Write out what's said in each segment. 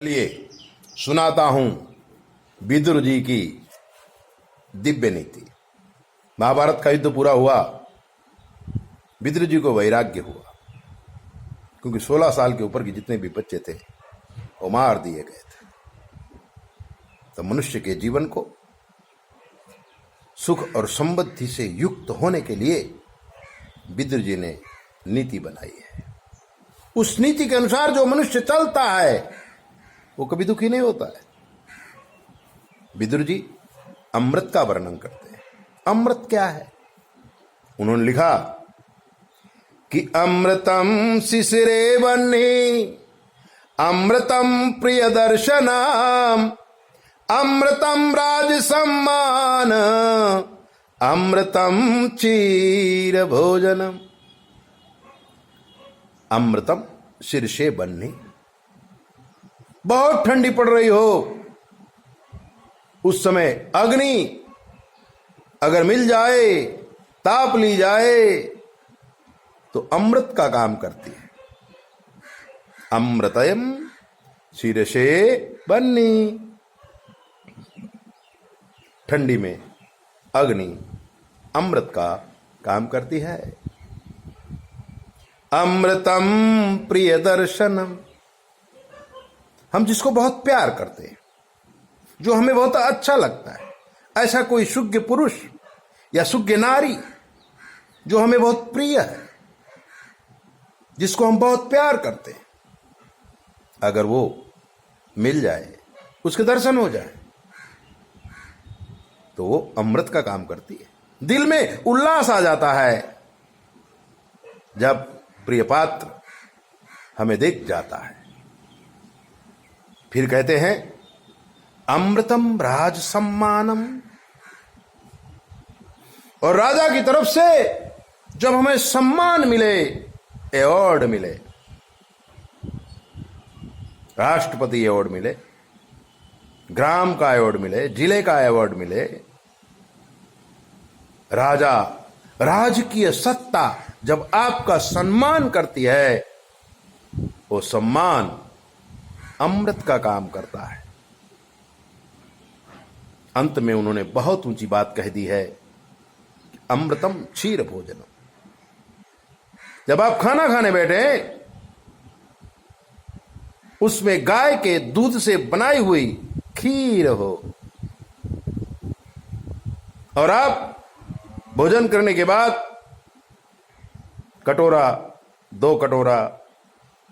चलिए सुनाता हूं विदुर जी की दिव्य नीति। महाभारत का युद्ध पूरा हुआ, विदुर जी को वैराग्य हुआ, क्योंकि 16 साल के ऊपर के जितने भी बच्चे थे वो मार दिए गए थे। तो मनुष्य के जीवन को सुख और समृद्धि से युक्त होने के लिए विदुर जी ने नीति बनाई है। उस नीति के अनुसार जो मनुष्य चलता है वो कभी दुखी नहीं होता है। विदुर जी अमृत का वर्णन करते हैं। अमृत क्या है? उन्होंने लिखा कि अमृतम शिशिरे वह्नि, अमृतम प्रिय दर्शनम, अमृतम राज सम्मान, अमृतम चीर भोजनम। अमृतम शीर्षे वह्नि, बहुत ठंडी पड़ रही हो उस समय अग्नि अगर मिल जाए, ताप ली जाए तो अमृत का काम करती है। अमृतयम शीर्षे वह्नि, ठंडी में अग्नि अमृत का काम करती है। अमृतम प्रिय दर्शनम, हम जिसको बहुत प्यार करते हैं, जो हमें बहुत अच्छा लगता है, ऐसा कोई सुज्ञ पुरुष या सुज्ञ नारी जो हमें बहुत प्रिय है, जिसको हम बहुत प्यार करते हैं, अगर वो मिल जाए, उसके दर्शन हो जाए तो वो अमृत का काम करती है। दिल में उल्लास आ जाता है जब प्रिय पात्र हमें देख जाता है। फिर कहते हैं अमृतम राज सम्मानम, और राजा की तरफ से जब हमें सम्मान मिले, अवार्ड मिले, राष्ट्रपति अवार्ड मिले, ग्राम का अवार्ड मिले, जिले का अवार्ड मिले, राजा राजकीय सत्ता जब आपका सम्मान करती है, वो सम्मान अमृत का काम करता है। अंत में उन्होंने बहुत ऊंची बात कह दी है, अमृतम क्षीर भोजनम। जब आप खाना खाने बैठे, उसमें गाय के दूध से बनाई हुई खीर हो, और आप भोजन करने के बाद कटोरा, 2 कटोरा,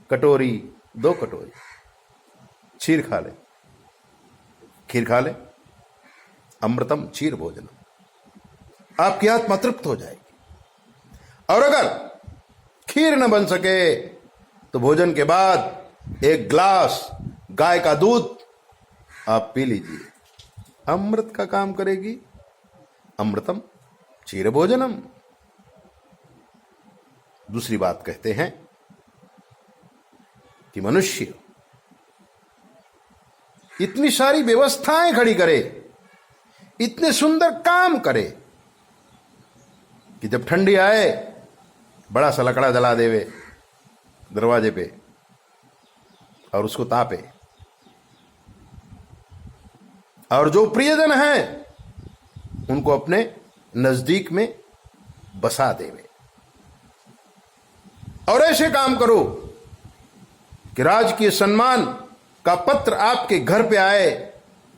कटोरी, 2 कटोरी क्षीर खा ले, खीर खा ले, अमृतम क्षीर भोजनम, आपकी आत्मा तृप्त हो जाएगी। और अगर खीर न बन सके तो भोजन के बाद 1 ग्लास गाय का दूध आप पी लीजिए, अमृत का काम करेगी। अमृतम क्षीर भोजनम। दूसरी बात कहते हैं कि मनुष्य इतनी सारी व्यवस्थाएं खड़ी करे, इतने सुंदर काम करे कि जब ठंडी आए बड़ा सा लकड़ा जला देवे दरवाजे पे और उसको तापे, और जो प्रियजन हैं उनको अपने नजदीक में बसा देवे। और ऐसे काम करो कि राजकीय सम्मान का पत्र आपके घर पे आए,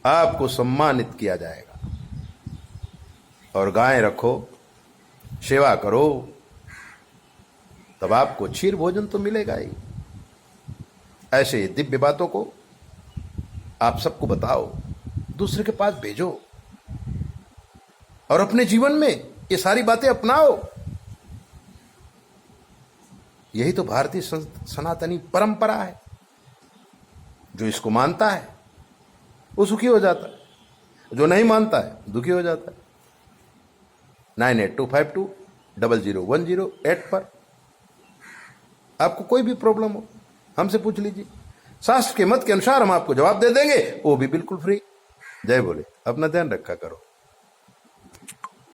आपको सम्मानित किया जाएगा। और गाय रखो, सेवा करो, तब आपको क्षीर भोजन तो मिलेगा ही। ऐसे दिव्य बातों को आप सबको बताओ, दूसरे के पास भेजो, और अपने जीवन में ये सारी बातें अपनाओ। यही तो भारतीय सनातनी परंपरा है। जो इसको मानता है वो सुखी हो जाता है, जो नहीं मानता है दुखी हो जाता है। 9825200108 पर आपको कोई भी प्रॉब्लम हो हमसे पूछ लीजिए। शास्त्र के मत के अनुसार हम आपको जवाब दे देंगे, वो भी बिल्कुल फ्री। जय बोले। अपना ध्यान रखा करो।